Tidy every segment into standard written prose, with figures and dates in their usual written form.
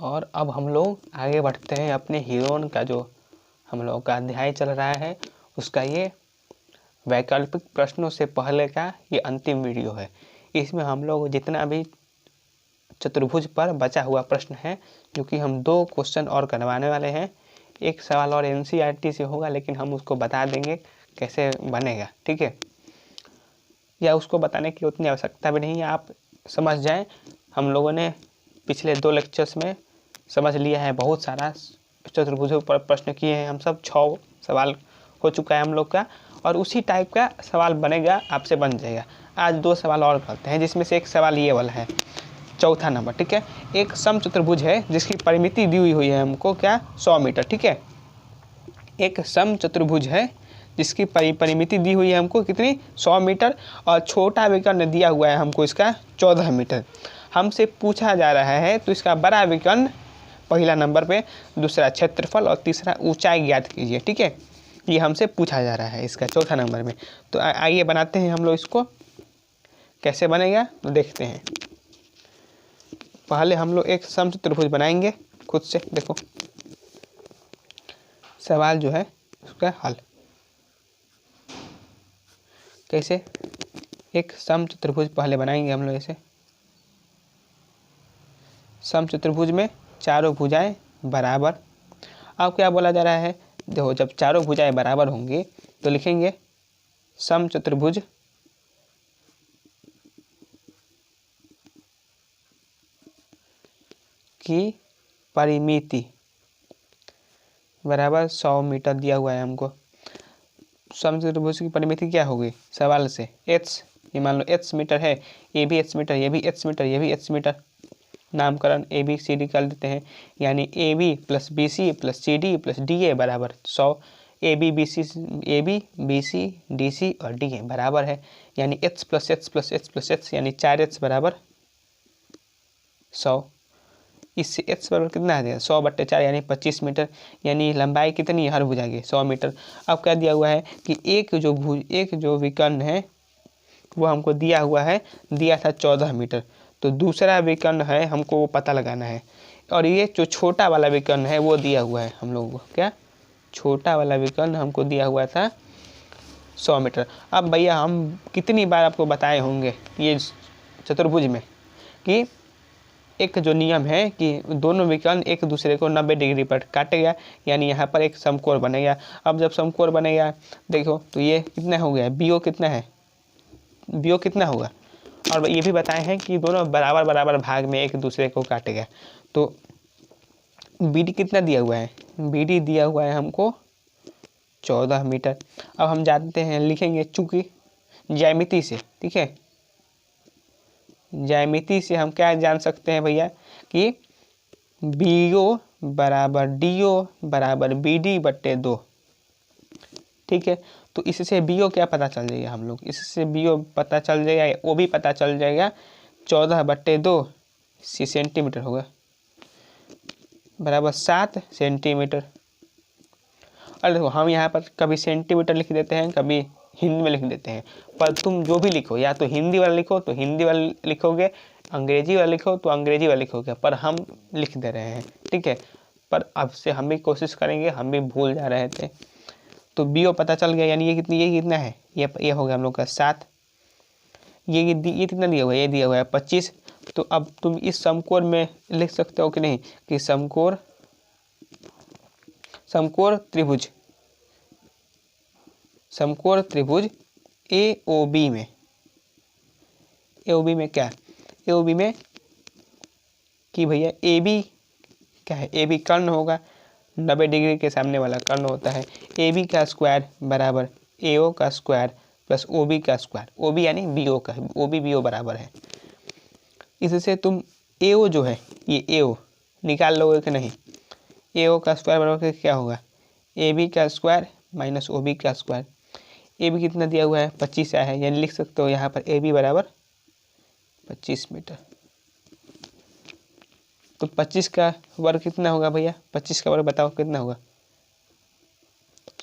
और अब हम लोग आगे बढ़ते हैं अपने हीरोइन का जो हम लोग का अध्याय चल रहा है उसका ये वैकल्पिक प्रश्नों से पहले का ये अंतिम वीडियो है। इसमें हम लोग जितना भी चतुर्भुज पर बचा हुआ प्रश्न है, जो कि हम 2 क्वेश्चन और करवाने वाले हैं। एक सवाल और एनसीईआरटी से होगा, लेकिन हम उसको बता देंगे कैसे बनेगा, ठीक है। या उसको बताने की उतनी आवश्यकता भी नहीं है, आप समझ जाएं। हम लोगों ने पिछले 2 लेक्चर्स में समझ लिया है, बहुत सारा चतुर्भुजों पर प्रश्न किए हैं हम सब। 6 सवाल हो चुका है हम लोग का, और उसी टाइप का सवाल बनेगा, आपसे बन जाएगा। आज 2 सवाल और करते हैं, जिसमें से एक सवाल ये वाला है, चौथा नंबर, ठीक है। एक समचतुर्भुज है जिसकी परिमिति दी हुई है हमको क्या, 100 मीटर, ठीक है। एक समचतुर्भुज है जिसकी परिमिति दी हुई है हमको कितनी, 100 मीटर, और छोटा विकर्ण दिया हुआ है हमको इसका 14 मीटर। हमसे पूछा जा रहा है तो इसका बड़ा विकर्ण पहला नंबर पे, दूसरा क्षेत्रफल और तीसरा ऊंचाई ज्ञात कीजिए, ठीक है। ये हमसे पूछा जा रहा है इसका चौथा नंबर में। तो आइए बनाते हैं हम लोग इसको। कैसे बनेगा तो देखते हैं। पहले हम लोग एक समचतुर्भुज बनाएंगे खुद से। देखो सवाल जो है उसका हल कैसे, एक समचतुर्भुज पहले बनाएंगे हम लोग ऐसे। समचतुर्भुज में चारों भुजाएं बराबर। अब क्या बोला जा रहा है, देखो जब चारों भुजाएं बराबर होंगी तो लिखेंगे समचतुर्भुज की परिमिति बराबर 100 मीटर दिया हुआ है हमको। समचतुर्भुज की परिमिति क्या होगी सवाल से, h, ये मान लो h मीटर है, ये भी h मीटर, ये भी h मीटर, ये भी h मीटर। नामकरण ए बी सी डी कर देते हैं, यानी A B plus B C plus C D plus D A बराबर 100। A B B C D C और डी ए बराबर है, यानी h plus h plus h plus h, यानी 4h बराबर 100। इससे h बराबर कितना आ जाएगा, 100/4 यानी 25 मीटर, यानी लंबाई कितनी है हर भुजा की 100 मीटर। अब क्या दिया हुआ है कि एक जो विकर्ण है वो हमको दिया हुआ है, दिया था 14 मीटर। तो दूसरा विकर्ण है हमको वो पता लगाना है, और ये जो छोटा वाला विकर्ण है वो दिया हुआ है हम लोगों को, क्या छोटा वाला विकर्ण हमको दिया हुआ था 100 मीटर। अब भैया हम कितनी बार आपको बताए होंगे ये चतुर्भुज में कि एक जो नियम है कि दोनों विकर्ण एक दूसरे को 90 डिग्री पर काटेगा, यानी यहाँ पर एक समकोण बनेगा। अब जब समकोण बनेगा देखो तो ये कितना हो गया, बीओ कितना है, बीओ कितना होगा। और ये भी बताए हैं कि दोनों बराबर बराबर भाग में एक दूसरे को काटेगा। तो बीडी कितना दिया हुआ है, बीडी दिया हुआ है हमको 14 मीटर। अब हम जानते हैं, लिखेंगे चूंकि ज्यामिति से, ठीक है, ज्यामिति से हम क्या जान सकते हैं भैया कि बीओ बराबर डीओ बराबर BD/2, ठीक है। तो इससे बीओ क्या पता चल जाएगा हम लोग, इससे बीओ पता चल जाएगा, वो भी पता चल जाएगा 14/2 सेंटीमीटर होगा, बराबर 7 सेंटीमीटर। और देखो हम यहाँ पर कभी सेंटीमीटर लिख देते हैं, कभी हिंदी में लिख देते हैं, पर तुम जो भी लिखो, या तो हिंदी वाला लिखो तो हिंदी वाला लिखोगे, अंग्रेजी वाला लिखो तो अंग्रेजी वाला लिखोगे, पर हम लिख दे रहे हैं, ठीक है। पर अब से हम भी कोशिश करेंगे, हम भी भूल जा रहे थे। तो बीओ पता चल गया, यानी ये कितना है, ये हो गया हम लोग का 7। ये कितना दिया हुआ है, ये दिया हुआ है 25। तो अब तुम इस समकोण में लिख सकते हो कि नहीं कि समकोण त्रिभुज AOB में क्या, AOB में कि भैया AB क्या है, AB कर्ण होगा, 90 डिग्री के सामने वाला कर्ण होता है। AB का स्क्वायर बराबर AO का स्क्वायर प्लस OB का स्क्वायर, OB यानी BO का, OB BO बराबर है। इससे तुम AO जो है, ये AO निकाल लोगे कि नहीं, AO का स्क्वायर बराबर क्या होगा, AB का स्क्वायर माइनस OB का स्क्वायर। AB कितना दिया हुआ है 25 है, यानी लिख सकते हो यहाँ पर AB बराबर 25 मीटर। तो 25 का वर्ग कितना होगा भैया, 25 का वर्ग बताओ कितना होगा,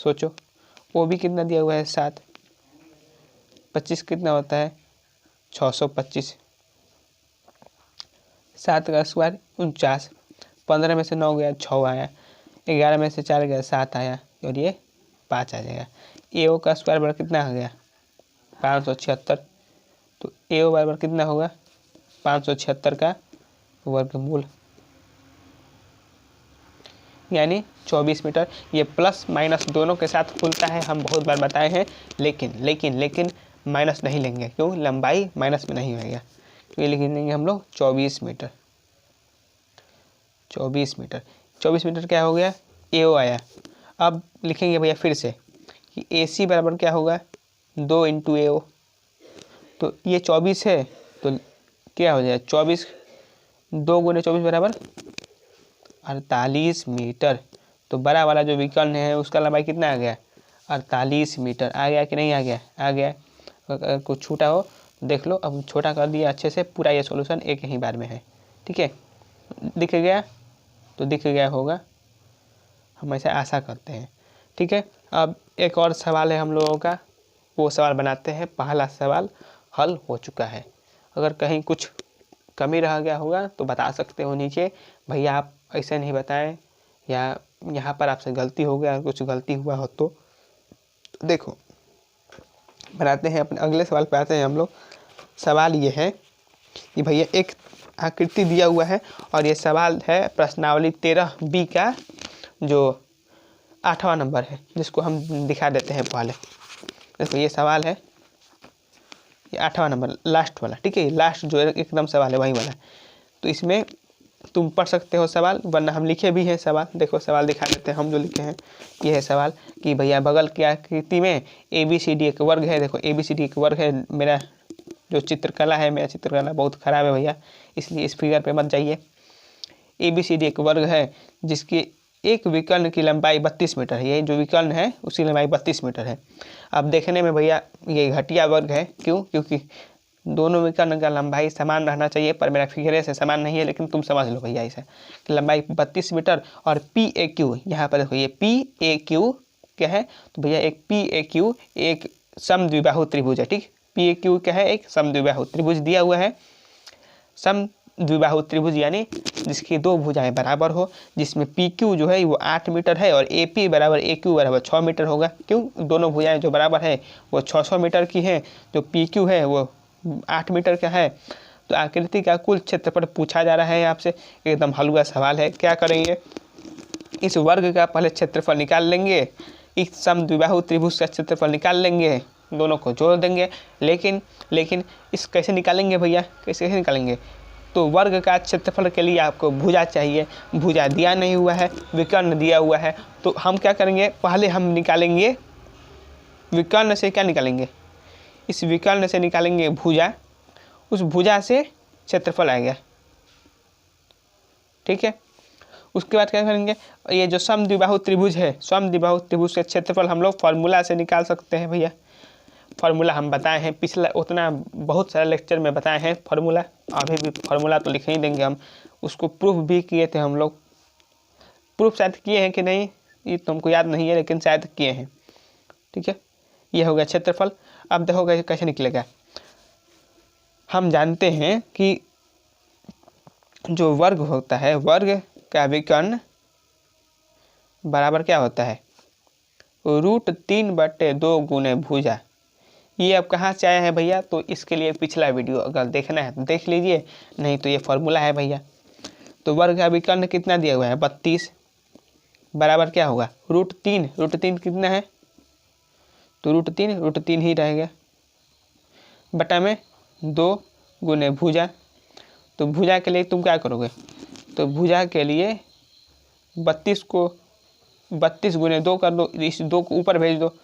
सोचो। OB कितना दिया हुआ है 7, 25 कितना होता है 625, 7 का स्क्वायर 49, 15 में से 9 गया 6 आया, 11 में से 4 गया 7 आया और ये 5 आ जाएगा। AO का स्क्वायर बराबर कितना आ गया 576। तो AO बराबर कितना होगा 576 का वर्गमूल यानी 24 मीटर। ये प्लस माइनस दोनों के साथ खुलता है, हम बहुत बार बताए हैं, लेकिन माइनस नहीं लेंगे, क्यों, लंबाई माइनस में नहीं होगा। तो ये लिख देंगे हम लोग 24 मीटर। 24 मीटर 24 मीटर क्या हो गया AO आया। अब लिखेंगे भैया फिर से कि AC बराबर क्या होगा 2 इंटू AO। तो ये 24 है तो क्या हो जाएगा 24, 2 गुने 24 बराबर 48 मीटर। तो बड़ा वाला जो विकर्ण है उसका लंबाई कितना आ गया 48 मीटर। आ गया कि नहीं आ गया, आ गया। अगर कुछ छूटा हो देख लो, अब छोटा कर दिया अच्छे से, पूरा ये सॉल्यूशन एक ही बार में है। ठीक है, दिख गया तो दिख गया होगा, हम ऐसे आशा करते हैं। ठीक है, अब एक और सवाल है हम लोगों का, वो सवाल बनाते हैं। पहला सवाल हल हो चुका है, अगर कहीं कुछ कमी रह गया होगा तो बता सकते हो नीचे, भैया आप ऐसे नहीं बताएं, या यहाँ पर आपसे गलती हो गया, कुछ गलती हुआ हो तो देखो बनाते हैं। अपने अगले सवाल पे आते हैं हम लोग। सवाल ये है कि भैया एक आकृति दिया हुआ है और ये सवाल है प्रश्नावली 13B का जो 8वां नंबर है, जिसको हम दिखा देते हैं पहले। देखो ये सवाल है, ये 8वां नंबर लास्ट वाला। ठीक है, लास्ट जो एकदम सवाल है वही वाला। तो इसमें तुम पढ़ सकते हो सवाल, वरना हम लिखे भी हैं सवाल। देखो सवाल दिखा देते हैं हम जो लिखे हैं। ये है सवाल कि भैया बगल की आकृति में ABCD एक वर्ग है। देखो ABCD एक वर्ग है। मेरा जो चित्रकला है, मेरा चित्रकला बहुत ख़राब है भैया, इसलिए इस फिगर पे मत जाइए। ABCD एक वर्ग है जिसकी एक विकर्ण की लंबाई 32 मीटर है। ये जो विकर्ण है उसकी लंबाई 32 मीटर है। अब देखने में भैया ये घटिया वर्ग है, क्यों, क्योंकि दोनों विकर्ण का लंबाई समान रहना चाहिए, पर मेरा फिगर से समान नहीं है। लेकिन तुम समझ लो भैया ऐसा कि लंबाई 32 मीटर और PAQ, यहाँ पर देखो ये PAQ क्या है, तो भैया एक PAQ एक समद्विबाहु त्रिभुज है। ठीक, PAQ क्या है, एक समद्विबाहु त्रिभुज दिया हुआ है। समद्विबाहु त्रिभुज यानी जिसकी दो भुजाएं बराबर हो, जिसमें PQ जो है वो 8 मीटर है और AP बराबर AQ बराबर 6 मीटर होगा। क्यों, दोनों भुजाएं जो बराबर है वो 600 मीटर की हैं, जो PQ है वो 8 मीटर का है। तो आकृति का कुल क्षेत्रफल पूछा जा रहा है आपसे, एकदम हलवा सवाल है। क्या करेंगे, इस वर्ग का पहले क्षेत्रफल निकाल लेंगे, इस समद्विबाहु त्रिभुज का क्षेत्रफल निकाल लेंगे, दोनों को जोड़ देंगे। लेकिन इस कैसे निकालेंगे भैया, कैसे निकालेंगे, तो वर्ग का क्षेत्रफल के लिए आपको भुजा चाहिए। भुजा दिया नहीं हुआ है, विकर्ण दिया हुआ है। तो हम क्या करेंगे, पहले हम निकालेंगे विकर्ण से, क्या निकालेंगे, इस विकर्ण से निकालेंगे भुजा, उस भुजा से क्षेत्रफल आएगा। ठीक है, उसके बाद क्या करेंगे, ये जो समद्विबाहु त्रिभुज है, समद्विबाहु त्रिभुज के क्षेत्रफल हम लोग फार्मूला से निकाल सकते हैं भैया। फार्मूला हम बताए हैं पिछला, उतना बहुत सारे लेक्चर में बताए हैं फार्मूला। अभी भी फार्मूला तो लिख ही देंगे हम, उसको प्रूफ भी किए थे हम लोग। प्रूफ शायद किए हैं कि नहीं ये तो हमको याद नहीं है, लेकिन शायद किए हैं। ठीक है, ये हो गया क्षेत्रफल। अब देखो कैसे निकलेगा। हम जानते हैं कि जो वर्ग होता है, वर्ग का विकर्ण बराबर क्या होता है, √3/2 गुने भुजा। ये अब कहाँ से आया है भैया, तो इसके लिए पिछला वीडियो अगर देखना है तो देख लीजिए, नहीं तो ये फॉर्मूला है भैया। तो वर्ग का विकर्ण कितना दिया हुआ है 32 बराबर क्या होगा √3। √3 कितना है, तो √3 ही रहेगा, बटा में 2 गुने भुजा। तो भुजा के लिए तुम क्या करोगे, तो भुजा के लिए 32 को 32 गुने 2 कर दो, इस 2 को ऊपर भेज दो,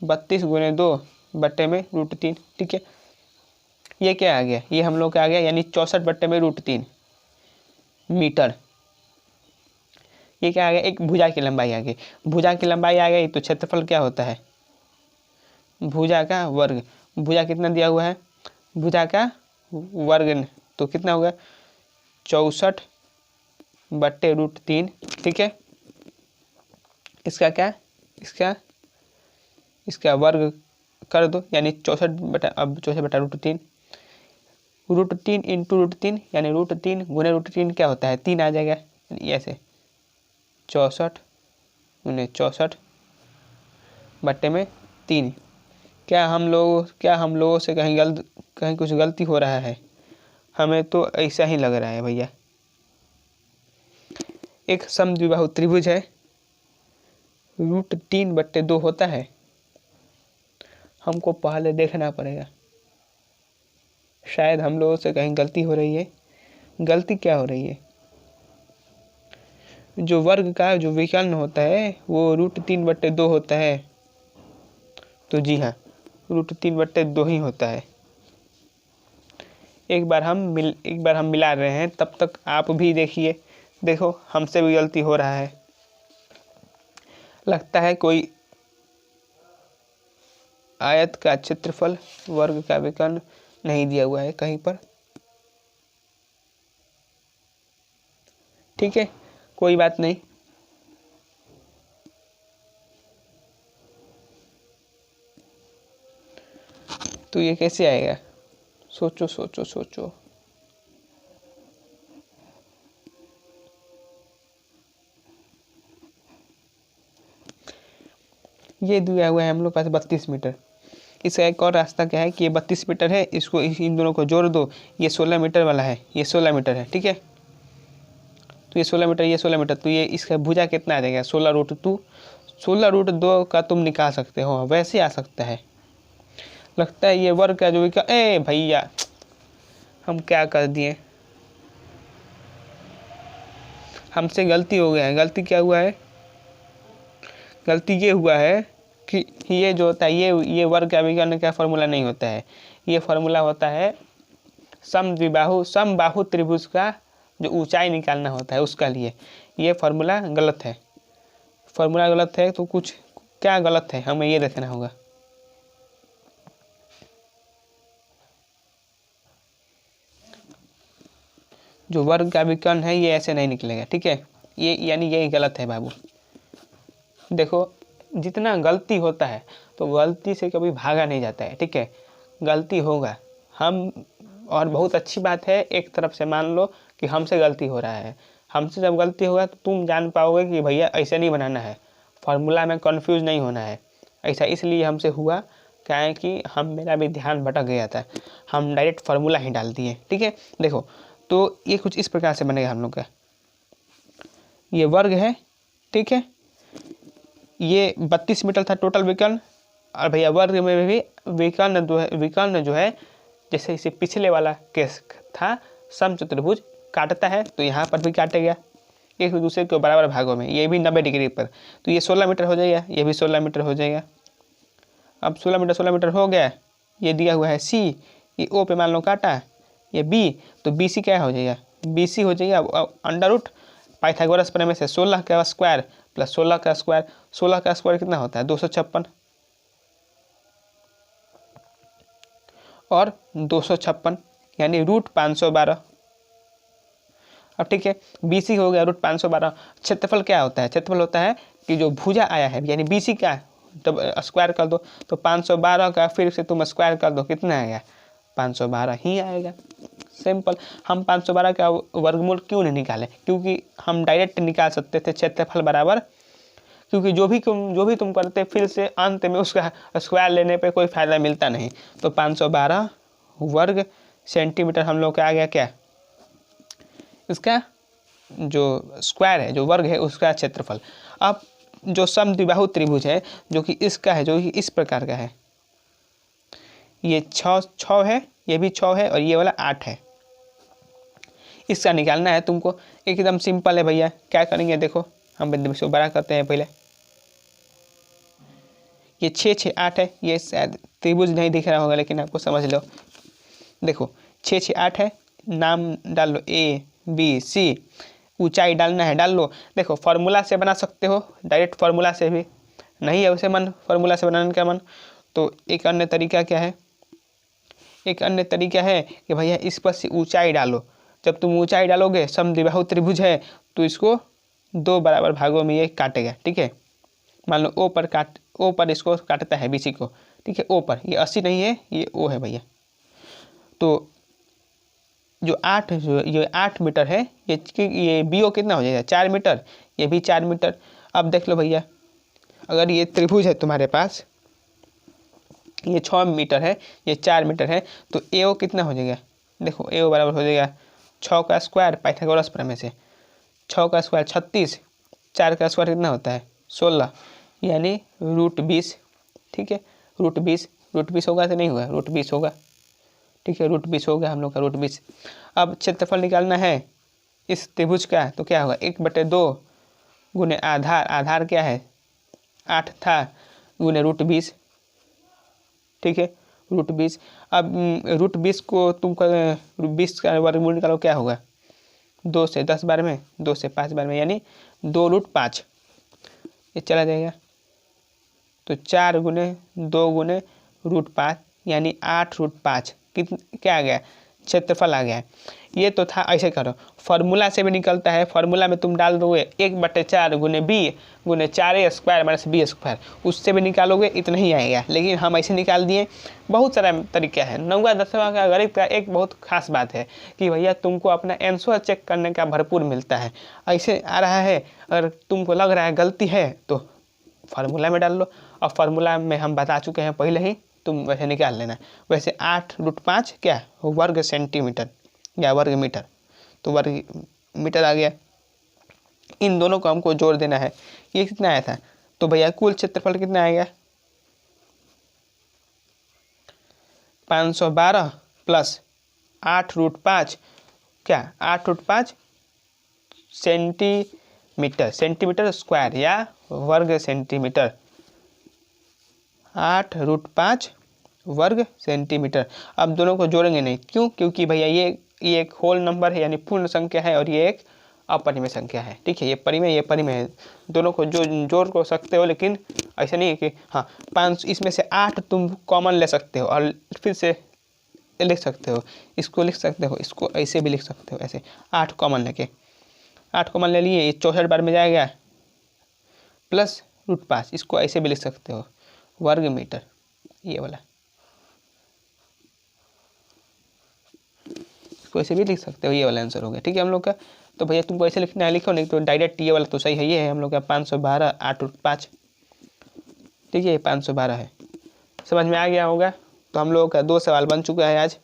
32 गुने 2 बट्टे में √3। ठीक है, ये क्या आ गया, ये हम लोग का आ गया, यानी 64 बट्टे में √3 मीटर। ये क्या आ गया, एक भुजा की लंबाई आ गई। भुजा की लंबाई आ गई तो क्षेत्रफल क्या होता है, भुजा का वर्ग। भुजा कितना दिया हुआ है, भुजा का वर्ग, तो कितना होगा 64 बट्टे √3। ठीक है, इसका क्या, इसका वर्ग कर दो, यानी 64 बटा, अब 64 बटा √3, √3 इंटू √3 यानी √3 गुने √3 क्या होता है 3 आ जाएगा। ऐसे 64 बट्टे में 3। क्या हम लोगों से कहीं कुछ गलती हो रहा है? हमें तो ऐसा ही लग रहा है भैया। एक समद्विबाहु त्रिभुज है, √3/2 होता है। हमको पहले देखना पड़ेगा, शायद हम लोगों से कहीं गलती हो रही है। गलती क्या हो रही है? जो वर्ग का जो विकर्ण होता है वो √3/2 होता है। तो जी हाँ, √3/2 ही होता है। एक बार हम मिला रहे हैं, तब तक आप भी देखिए। देखो, हमसे भी गलती हो रहा है। लगता है कोई आयत का क्षेत्रफल वर्ग का विकर्ण नहीं दिया हुआ है कहीं पर। ठीक है, कोई बात नहीं। तो ये कैसे आएगा? सोचो सोचो सोचो। ये दिया हुआ है हम लोग पास 32 मीटर। इसका एक और रास्ता क्या है कि ये 32 मीटर है, इसको इन दोनों को जोड़ दो। ये 16 मीटर वाला है, ये 16 मीटर है। ठीक है, तो ये 16 मीटर, ये 16 मीटर, तो ये इसका भुजा कितना आ जाएगा? 16√2। 16√2 का तुम निकाल सकते हो, वैसे आ सकता है। लगता है ये वर्ग का जो ए भैया, हम क्या कर दिए? हमसे गलती हो गया है। गलती क्या हुआ है? गलती ये हुआ है कि ये जो होता है, ये वर्ग का विकर्ण का फॉर्मूला नहीं होता है। ये फॉर्मूला होता है समबाहु त्रिभुज का जो ऊंचाई निकालना होता है उसका लिए। ये फॉर्मूला गलत है। फॉर्मूला गलत है तो कुछ क्या गलत है, हमें ये देखना होगा। जो वर्ग का विकर्ण है ये ऐसे नहीं निकलेगा। ठीक है, ये यानी यही गलत है बाबू। देखो, जितना गलती होता है तो गलती से कभी भागा नहीं जाता है। ठीक है, गलती होगा। और बहुत अच्छी बात है, एक तरफ से मान लो कि हमसे गलती हो रहा है। हमसे जब गलती होगा तो तुम जान पाओगे कि भैया ऐसे नहीं बनाना है, फॉर्मूला में कंफ्यूज नहीं होना है। ऐसा इसलिए हमसे हुआ क्या है कि मेरा भी ध्यान भटक गया था, हम डायरेक्ट फार्मूला ही डाल दिए। ठीक है, देखो तो ये कुछ इस प्रकार से बनेगा हम लोग का। ये वर्ग है, ठीक है, ये 32 मीटर था टोटल विकर्ण। और भैया वर्ग में भी विकर्ण जो है जैसे इसे पिछले वाला केस था, समचतुर्भुज काटता है, तो यहाँ पर भी काटेगा एक दूसरे के बराबर भागों में। ये भी 90 डिग्री पर, तो ये 16 मीटर हो जाएगा, ये भी 16 मीटर हो जाएगा। अब 16 मीटर हो गया। ये दिया हुआ है सी, ये ओ पे मान लो काटा, ये बी, तो बी सी क्या हो जाएगा? बी सी हो जाएगा अंडर रूट पाइथागोरस प्रमेय से 16 का स्क्वायर प्लस 16 का स्क्वायर। 16 का स्क्वायर कितना होता है? 256, और 256 यानी √512। अब ठीक है, BC हो गया √512। क्षेत्रफल क्या होता है? क्षेत्रफल होता है कि जो भुजा आया है, यानी BC क्या है, तब स्क्वायर कर दो, तो 512 का फिर से तुम स्क्वायर कर दो, कितना आएगा? 512 ही आएगा। सिंपल। हम 512 का वर्गमूल क्यों नहीं निकाले? क्योंकि हम डायरेक्ट निकाल सकते थे क्षेत्रफल बराबर, क्योंकि जो भी तुम करते फिर से अंत में उसका स्क्वायर लेने पे कोई फायदा मिलता नहीं। तो 512 वर्ग सेंटीमीटर हम लोग का आ गया क्या? इसका जो स्क्वायर है, जो वर्ग है, उसका क्षेत्रफल। अब जो समद्विबाहु त्रिभुज है जो कि इसका है, जो कि इस प्रकार का है, ये 6 है, ये भी 6 है, और ये वाला 8 है। इसका निकालना है तुमको। एकदम सिंपल है भैया। क्या करेंगे? देखो, हम इसको बड़ा करते हैं पहले। ये 6 6 8 है। ये शायद त्रिभुज नहीं दिख रहा होगा, लेकिन आपको समझ लो। देखो 6 6 8 है। नाम डाल लो ABC। ऊंचाई डालना है, डाल लो। देखो फार्मूला से बना सकते हो, डायरेक्ट फार्मूला से भी। नहीं है उसे मन फार्मूला से बनाने का मन, तो एक अन्य तरीका क्या है? एक अन्य तरीका है कि भैया इस पर से ऊंचाई डालो। जब तुम ऊंचाई डालोगे, समद्विबाहु त्रिभुज है, तो इसको 2 बराबर भागों में ये काटेगा। ठीक है, मान लो ओ पर इसको काटता है BC को। ठीक है, ओ पर, ये 80 नहीं है, ये ओ है भैया। तो ये 8 मीटर है, ये BO कितना हो जाएगा 4 मीटर, ये भी 4 मीटर। अब देख लो भैया, अगर ये त्रिभुज है तुम्हारे पास, ये 6 मीटर है, ये 4 मीटर है, तो AO कितना हो जाएगा, देखो AO बराबर हो जाएगा 6 का स्क्वायर, पाइथागोरस प्रमेय से 6 का स्क्वायर 36, 4 का स्क्वायर कितना होता है 16, यानी √20। ठीक है, √20 होगा तो नहीं हुआ, √20 होगा। ठीक है, √20 हो गया हम लोग का √20। अब क्षेत्रफल निकालना है इस त्रिभुज का, तो क्या होगा 1/2 गुने आधार क्या है 8 था, गुने √20। ठीक है, √20। अब √20 को तुम 20 का वर्गमूल निकालो, क्या होगा 2 से 10 बार में, 2 से 5 बार में, यानी 2√5, ये चला जाएगा। तो 4 गुने 2 गुने √5, यानी 8√5 क्या आ गया, क्षेत्रफल आ गया। ये तो था, ऐसे करो, फॉर्मूला से भी निकलता है। फॉर्मूला में तुम डाल दोगे 1/4 गुने B गुने 4A square minus B square, उससे भी निकालोगे इतना ही आएगा। लेकिन हम ऐसे निकाल दिए, बहुत सारा तरीका है। 9वां 10वां का गणित का एक बहुत खास बात है कि भैया तुमको अपना आंसर चेक करने का भरपूर मिलता है। ऐसे आ रहा है, अगर तुमको लग रहा है गलती है तो फार्मूला में डाल लो, और फार्मूला में हम बता चुके हैं पहले ही, तुम वैसे निकाल लेना। वैसे 8√5 क्या वर्ग सेंटीमीटर या वर्ग मीटर, तो वर्ग मीटर आ गया। इन दोनों को हमको जोड़ देना है। ये कितना आया था, तो भैया कुल क्षेत्रफल कितना आएगा 512 प्लस 8√5 क्या 8√5 सेंटीमीटर स्क्वायर या वर्ग सेंटीमीटर, 8√5 वर्ग सेंटीमीटर। अब दोनों को जोड़ेंगे नहीं, क्यों, क्योंकि भैया ये एक होल नंबर है, यानी पूर्ण संख्या है, और ये एक अपरिमेय संख्या है। ठीक है, ये परिमेय ये परिमेय है, दोनों को जोड़ को सकते हो, लेकिन ऐसा नहीं है कि हाँ 5, इसमें से 8 तुम कॉमन ले सकते हो और फिर से लिख सकते हो, इसको लिख सकते हो, इसको ऐसे भी लिख सकते हो, ऐसे 8 कॉमन लेके, 8 कॉमन ले लिए, ये 64 बार में जाएगा, प्लस √5, इसको ऐसे भी लिख सकते हो वर्ग मीटर, ये वाला इसको ऐसे भी लिख सकते हो, ये वाला आंसर हो गया। ठीक है हम लोग का, तो भैया तुमको ऐसे लिखना है, लिखो, नहीं तो डायरेक्ट ये वाला तो सही है, ये है हम लोग का 512 8√5। ठीक है, ये 512 है, समझ में आ गया होगा। तो हम लोगों का 2 सवाल बन चुका है आज।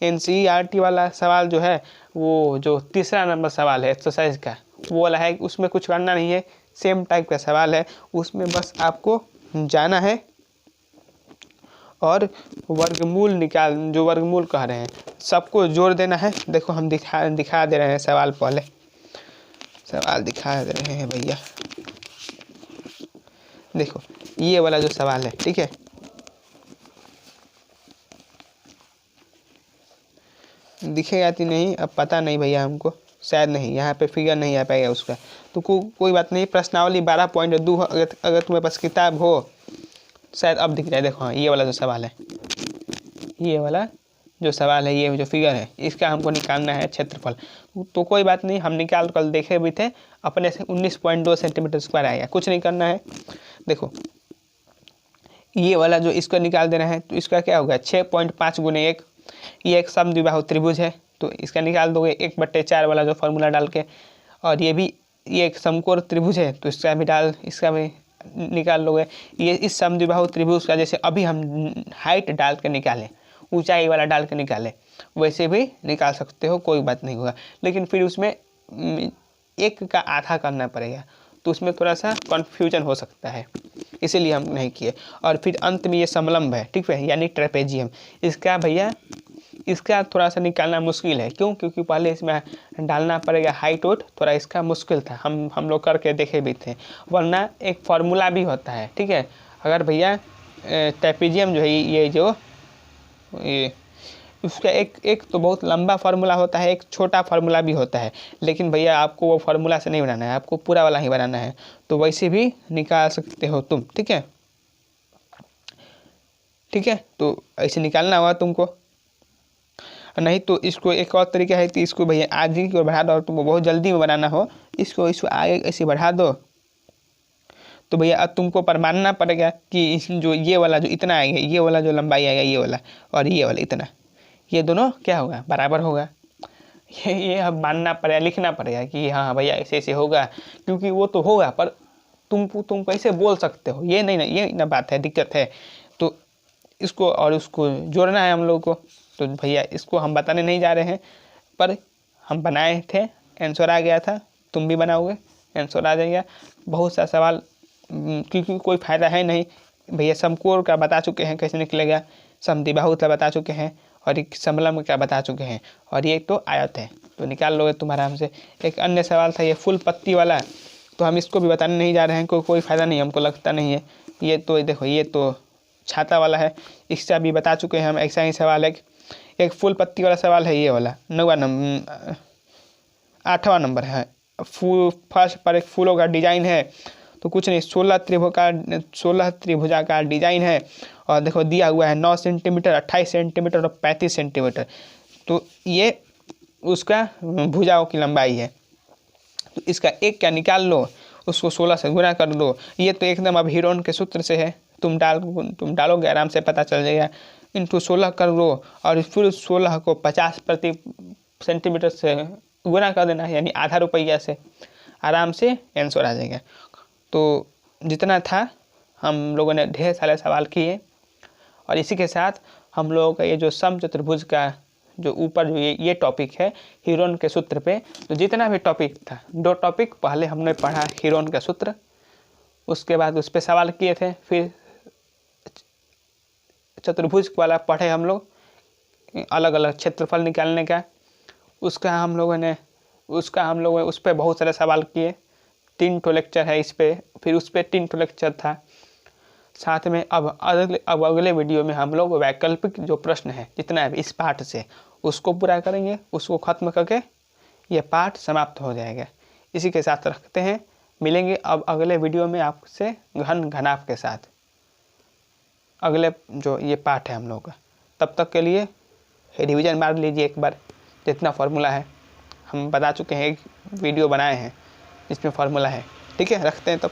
NCERT वाला सवाल जो है, वो जो तीसरा नंबर सवाल है एक्सरसाइज का, वो वाला है, उसमें कुछ करना नहीं है, सेम टाइप का सवाल है, उसमें बस आपको जाना है और वर्गमूल जो वर्गमूल कह रहे हैं सबको जोड़ देना है। देखो हम दिखा दे रहे हैं सवाल, पहले सवाल दिखा दे रहे हैं भैया, देखो ये वाला जो सवाल है, ठीक है, दिखेगा कि नहीं अब पता नहीं भैया, हमको शायद नहीं, यहाँ पे फिगर नहीं आ पाएगा उसका, तो कोई बात नहीं। प्रश्नावली 12.2 अगर तुम्हारे पास किताब हो शायद अब दिख जाए। देखो हाँ, ये वाला जो सवाल है, ये वाला जो सवाल है, ये जो फिगर है, इसका हमको निकालना है क्षेत्रफल। तो कोई बात नहीं, हम निकाल कर देखे भी थे, अपने से 19.2 सेंटीमीटर स्क्वायर आएगा, कुछ नहीं करना है। देखो ये वाला जो इसको निकाल देना है, तो इसका क्या होगा 6.5 गुने 1, ये एक समद्विबाहु त्रिभुज है, तो इसका निकाल दोगे 1/4 वाला जो फॉर्मूला डाल के। और ये एक समकोण त्रिभुज है, तो इसका भी निकाल लोगे। ये इस समद्विबाहु त्रिभुज का जैसे अभी हम हाइट डाल के निकालें, ऊंचाई वाला डाल के निकालें, वैसे भी निकाल सकते हो, कोई बात नहीं होगा। लेकिन फिर उसमें 1 का आधा करना पड़ेगा, तो उसमें थोड़ा सा कन्फ्यूजन हो सकता है, इसीलिए हम नहीं किए। और फिर अंत में ये समलंब है, ठीक है, यानी ट्रेपेजियम, इसका भैया इसका थोड़ा सा निकालना मुश्किल है। क्यों, क्योंकि पहले इसमें डालना पड़ेगा हाइट वोट, थोड़ा इसका मुश्किल था, हम लोग करके देखे भी थे। वरना एक फार्मूला भी होता है, ठीक है। अगर भैया ट्रेपेजियम जो है, ये उसका एक तो बहुत लंबा फार्मूला होता है, एक छोटा फार्मूला भी होता है, लेकिन भैया आपको वो फार्मूला से नहीं बनाना है, आपको पूरा वाला ही बनाना है, तो वैसे भी निकाल सकते हो तुम, ठीक है। ठीक है, तो ऐसे निकालना होगा तुमको, नहीं तो इसको एक और तरीका है कि इसको भैया आगे की ओर बढ़ा दो, और तुमको बहुत जल्दी में बनाना हो, इसको आगे ऐसे बढ़ा दो, तो भैया अब तुमको पर मानना पड़ेगा कि जो ये वाला जो इतना आएगा, ये वाला जो लंबाई आएगा, ये वाला और ये वाला इतना, ये दोनों क्या होगा बराबर होगा। ये हम मानना पड़ेगा, लिखना पड़ेगा कि हाँ भैया ऐसे ऐसे होगा, क्योंकि वो तो होगा पर तुम कैसे बोल सकते हो, ये नहीं ना, ये ना बात है, दिक्कत है। तो इसको और उसको जोड़ना है हम लोग को। तो भैया इसको हम बताने नहीं जा रहे हैं, पर हम बनाए थे, आंसर आ गया था, तुम भी बनाओगे आंसर आ जाएगा। बहुत सा सवाल क्योंकि कोई फ़ायदा है नहीं भैया, समकोण का बता चुके हैं कैसे निकलेगा, समद्विबाहु का बता चुके हैं, और एक समलंब का बता चुके हैं, और ये तो आयत है तो निकाल लोगे तुम आराम से। एक अन्य सवाल था ये फुल पत्ती वाला, तो हम इसको भी बताने नहीं जा रहे हैं, कोई फ़ायदा नहीं हमको लगता नहीं है। ये तो देखो ये तो छाता वाला है, इसका भी बता चुके हैं हम, ऐसा ही सवाल है। एक फुल पत्ती वाला सवाल है ये वाला 9वां नंबर 8वां नंबर है। फर्स्ट पर एक फूलों का डिजाइन है, तो कुछ नहीं 16 त्रिभुजाकार डिजाइन है, और देखो दिया हुआ है 9 सेंटीमीटर, 28 सेंटीमीटर और 35 सेंटीमीटर। तो ये उसका भुजाओं की लंबाई है। तो इसका एक क्या निकाल लो, उसको 16 से गुना कर दो। ये तो एकदम अब हीरोन के सूत्र से है, तुम डालोगे आराम से पता चल जाएगा। इंटू 16 कर दो, और फिर 16 को 50 प्रति सेंटीमीटर से गुना कर देना है, यानी आधा रुपया से, आराम से आंसर आ जाएगा। तो जितना था हम लोगों ने ढेर सारे सवाल किए, और इसी के साथ हम लोगों का ये जो समचतुर्भुज का जो ऊपर जो ये टॉपिक है हीरोन के सूत्र पे, तो जितना भी टॉपिक था 2 टॉपिक पहले हमने पढ़ा हीरोन का सूत्र, उसके बाद उस पर सवाल किए थे, फिर चतुर्भुज वाला पढ़े हम लोग, अलग अलग क्षेत्रफल निकालने का, उसका हम लोगों ने उस पर बहुत सारे सवाल किए। 3 ठो लेक्चर है इस पर, फिर उस पर 3 ठो लेक्चर था साथ में। अब अगले वीडियो में हम लोग वैकल्पिक जो प्रश्न है जितना है इस पाठ से उसको पूरा करेंगे, उसको ख़त्म करके ये पाठ समाप्त हो जाएगा। इसी के साथ रखते हैं, मिलेंगे अब अगले वीडियो में आपसे घनाभ के साथ, अगले जो ये पाठ है हम लोग का। तब तक के लिए रिवीजन मार लीजिए एक बार, जितना फार्मूला है हम बता चुके हैं, एक वीडियो बनाए हैं जिसमें फार्मूला है। ठीक है, रखते हैं तब।